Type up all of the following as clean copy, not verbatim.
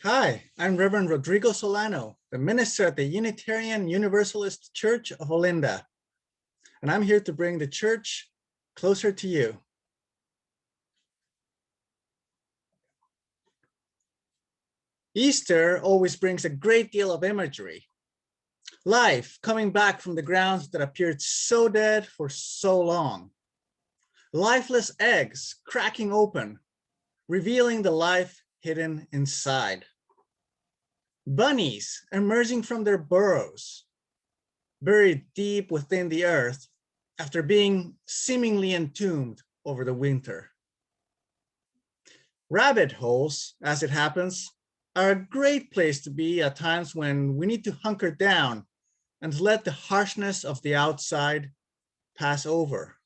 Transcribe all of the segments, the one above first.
Hi, I'm Reverend Rodrigo Solano, the minister at the Unitarian Universalist Church of Olinda, and I'm here to bring the church closer to you. Easter always brings a great deal of imagery. Life coming back from the ground that appeared so dead for so long. Lifeless eggs cracking open, revealing the life hidden inside. Bunnies emerging from their burrows, buried deep within the earth after being seemingly entombed over the winter. Rabbit holes, as it happens, are a great place to be at times when we need to hunker down and let the harshness of the outside pass over.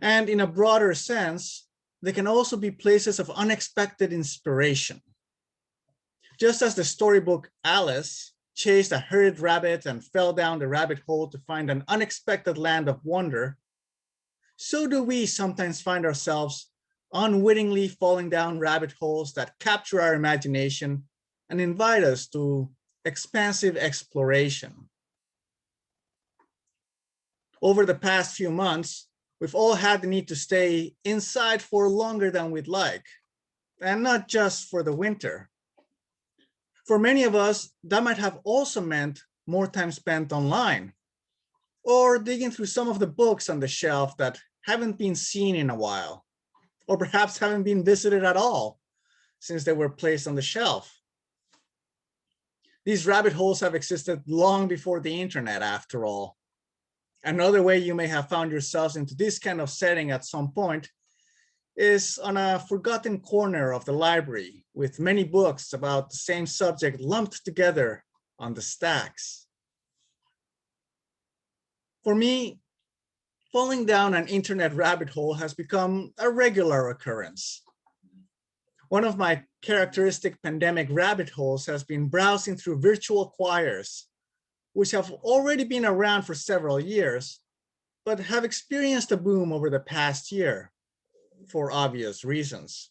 And in a broader sense, they can also be places of unexpected inspiration. Just as the storybook Alice chased a herded rabbit and fell down the rabbit hole to find an unexpected land of wonder, so do we sometimes find ourselves unwittingly falling down rabbit holes that capture our imagination and invite us to expansive exploration. Over the past few months, we've all had the need to stay inside for longer than we'd like, and not just for the winter. For many of us, that might have also meant more time spent online, or digging through some of the books on the shelf that haven't been seen in a while, or perhaps haven't been visited at all since they were placed on the shelf. These rabbit holes have existed long before the internet, after all. Another way you may have found yourselves into this kind of setting at some point is on a forgotten corner of the library with many books about the same subject lumped together on the stacks. For me, falling down an internet rabbit hole has become a regular occurrence. One of my characteristic pandemic rabbit holes has been browsing through virtual choirs, which have already been around for several years, but have experienced a boom over the past year for obvious reasons.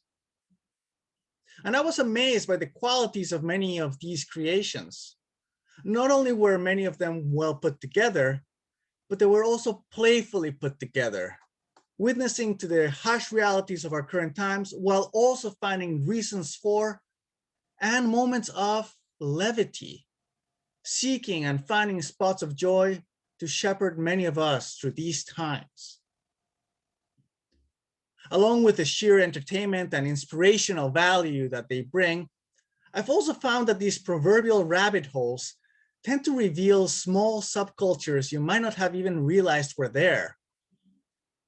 And I was amazed by the qualities of many of these creations. Not only were many of them well put together, but they were also playfully put together, witnessing to the harsh realities of our current times while also finding reasons for and moments of levity, seeking and finding spots of joy to shepherd many of us through these times. Along with the sheer entertainment and inspirational value that they bring, I've also found that these proverbial rabbit holes tend to reveal small subcultures you might not have even realized were there.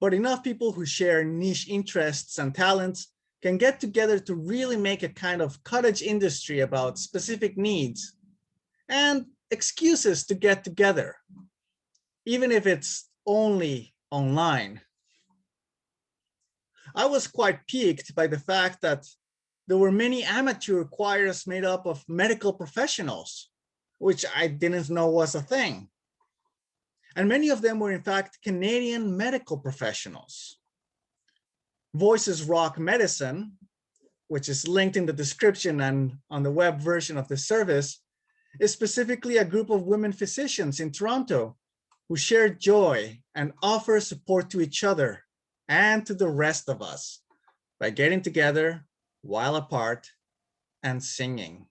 But enough people who share niche interests and talents can get together to really make a kind of cottage industry about specific needs and excuses to get together, even if it's only online. I was quite piqued by the fact that there were many amateur choirs made up of medical professionals, which I didn't know was a thing. And many of them were in fact Canadian medical professionals. Voices Rock Medicine, which is linked in the description and on the web version of the service, is specifically a group of women physicians in Toronto who share joy and offer support to each other and to the rest of us by getting together while apart and singing.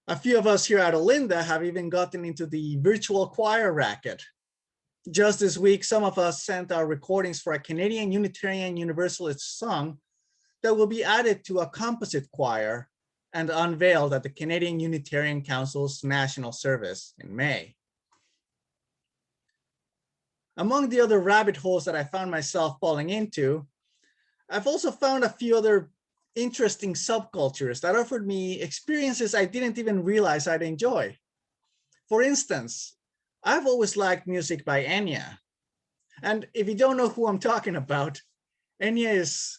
A few of us here at Olinda have even gotten into the virtual choir racket. Just this week, some of us sent our recordings for a Canadian Unitarian Universalist song that will be added to a composite choir and unveiled at the Canadian Unitarian Council's national service in May. Among the other rabbit holes that I found myself falling into, I've also found a few other interesting subcultures that offered me experiences I didn't even realize I'd enjoy. For instance, I've always liked music by Enya. And if you don't know who I'm talking about, Enya is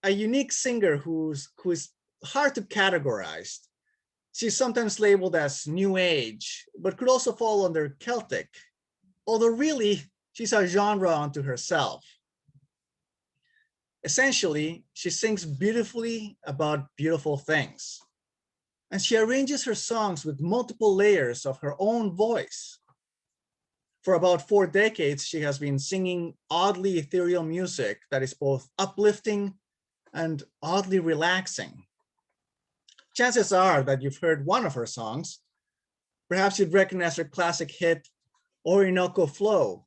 a unique singer who is hard to categorize. She's sometimes labeled as New Age, but could also fall under Celtic, although really she's a genre unto herself. Essentially, she sings beautifully about beautiful things. And she arranges her songs with multiple layers of her own voice. For about 4 decades, she has been singing oddly ethereal music that is both uplifting and oddly relaxing. Chances are that you've heard one of her songs. Perhaps you'd recognize her classic hit, Orinoco Flow,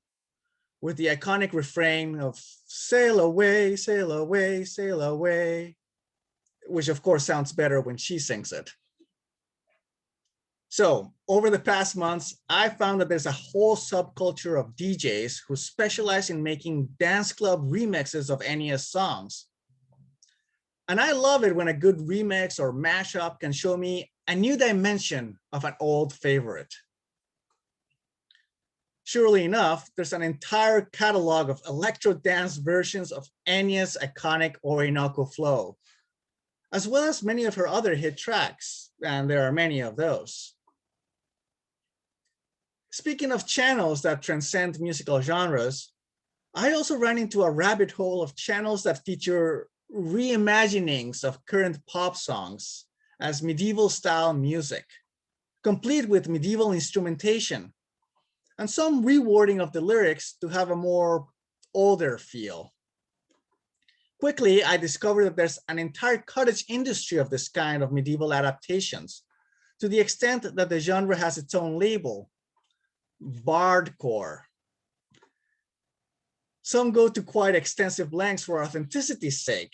with the iconic refrain of sail away, sail away, sail away, which of course sounds better when she sings it. So over the past months, I found that there's a whole subculture of DJs who specialize in making dance club remixes of Enya's songs. And I love it when a good remix or mashup can show me a new dimension of an old favorite. Surely enough, there's an entire catalog of electro dance versions of Enya's iconic Orinoco Flow, as well as many of her other hit tracks, and there are many of those. Speaking of channels that transcend musical genres, I also ran into a rabbit hole of channels that feature reimaginings of current pop songs as medieval style music, complete with medieval instrumentation, and some rewording of the lyrics to have a more older feel. Quickly, I discovered that there's an entire cottage industry of this kind of medieval adaptations, to the extent that the genre has its own label, Bardcore. Some go to quite extensive lengths for authenticity's sake,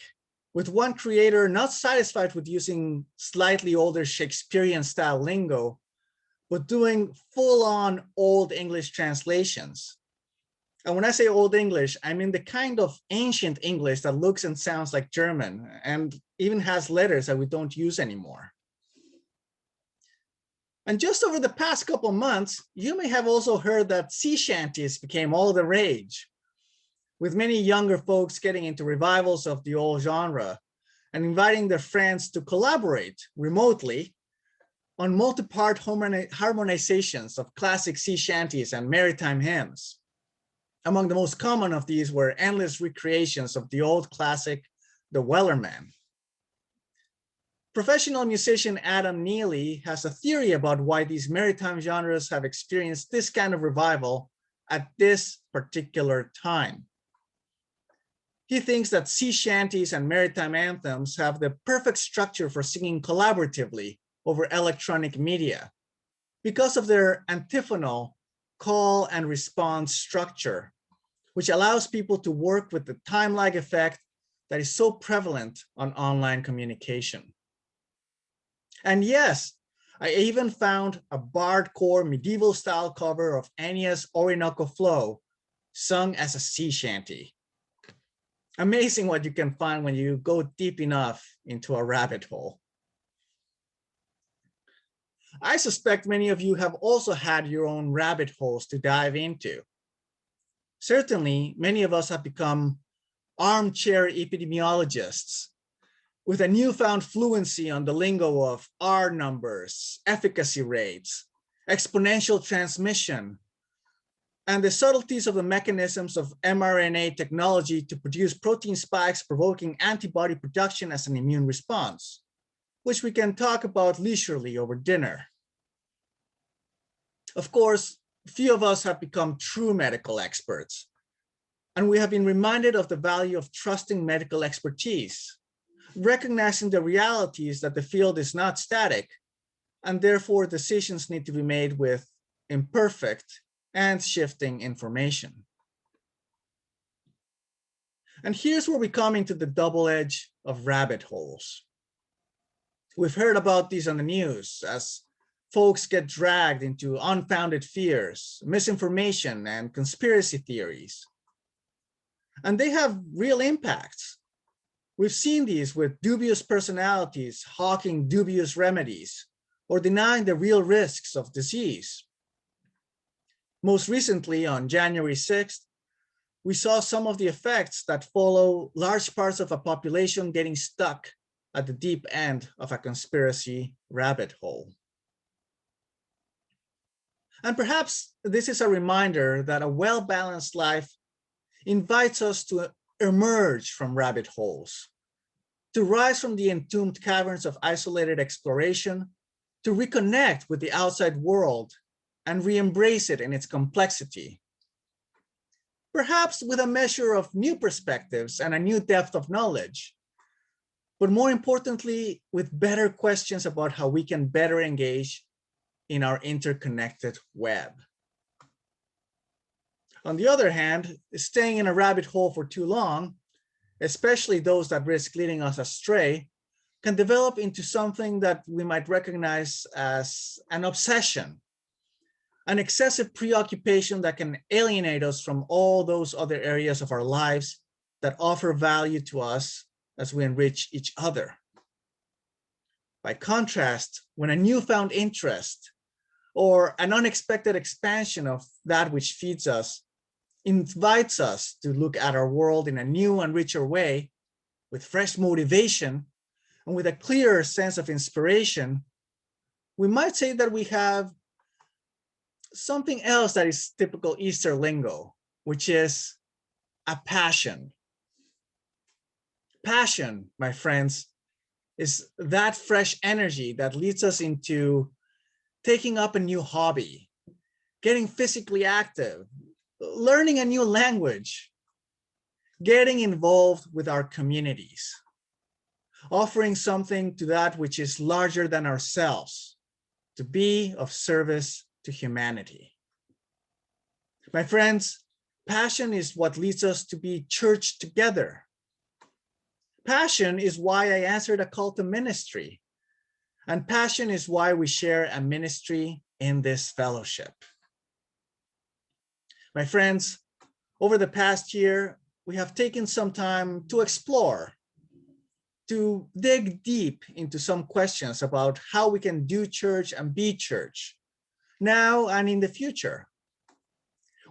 with one creator not satisfied with using slightly older Shakespearean style lingo, but doing full-on Old English translations. And when I say Old English, I mean the kind of ancient English that looks and sounds like German and even has letters that we don't use anymore. And just over the past couple months, you may have also heard that sea shanties became all the rage, with many younger folks getting into revivals of the old genre and inviting their friends to collaborate remotely on multi-part harmonizations of classic sea shanties and maritime hymns. Among the most common of these were endless recreations of the old classic, The Wellerman. Professional musician Adam Neely has a theory about why these maritime genres have experienced this kind of revival at this particular time. He thinks that sea shanties and maritime anthems have the perfect structure for singing collaboratively over electronic media because of their antiphonal call and response structure, which allows people to work with the time lag effect that is so prevalent on online communication. And yes, I even found a Bardcore medieval style cover of Enya's Orinoco Flow sung as a sea shanty. Amazing what you can find when you go deep enough into a rabbit hole. I suspect many of you have also had your own rabbit holes to dive into. Certainly, many of us have become armchair epidemiologists with a newfound fluency on the lingo of R numbers, efficacy rates, exponential transmission, and the subtleties of the mechanisms of mRNA technology to produce protein spikes provoking antibody production as an immune response, which we can talk about leisurely over dinner. Of course, few of us have become true medical experts, and we have been reminded of the value of trusting medical expertise, recognizing the realities that the field is not static, and therefore decisions need to be made with imperfect and shifting information. And here's where we come into the double edge of rabbit holes. We've heard about these on the news as folks get dragged into unfounded fears, misinformation, and conspiracy theories. And they have real impacts. We've seen these with dubious personalities hawking dubious remedies or denying the real risks of disease. Most recently, on January 6th, we saw some of the effects that follow large parts of a population getting stuck at the deep end of a conspiracy rabbit hole. And perhaps this is a reminder that a well-balanced life invites us to emerge from rabbit holes, to rise from the entombed caverns of isolated exploration, to reconnect with the outside world and re-embrace it in its complexity. Perhaps with a measure of new perspectives and a new depth of knowledge, but more importantly, with better questions about how we can better engage in our interconnected web. On the other hand, staying in a rabbit hole for too long, especially those that risk leading us astray, can develop into something that we might recognize as an obsession, an excessive preoccupation that can alienate us from all those other areas of our lives that offer value to us as we enrich each other. By contrast, when a newfound interest or an unexpected expansion of that which feeds us invites us to look at our world in a new and richer way, with fresh motivation and with a clearer sense of inspiration, we might say that we have something else that is typical Easter lingo, which is a passion. Passion, my friends, is that fresh energy that leads us into taking up a new hobby, getting physically active, learning a new language, getting involved with our communities, offering something to that which is larger than ourselves, to be of service to humanity. My friends, passion is what leads us to be church together. Passion is why I answered a call to ministry. And passion is why we share a ministry in this fellowship. My friends, over the past year, we have taken some time to explore, to dig deep into some questions about how we can do church and be church, now and in the future.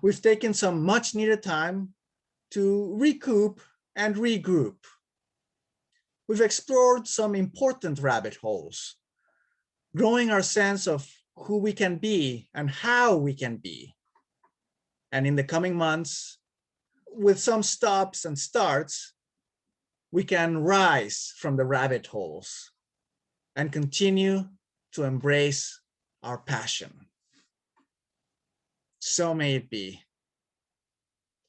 We've taken some much needed time to recoup and regroup. We've explored some important rabbit holes, growing our sense of who we can be and how we can be. And in the coming months, with some stops and starts, we can rise from the rabbit holes and continue to embrace our passion. So may it be,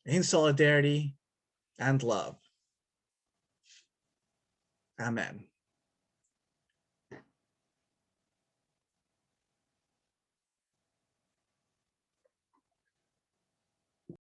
in solidarity and love. Amen.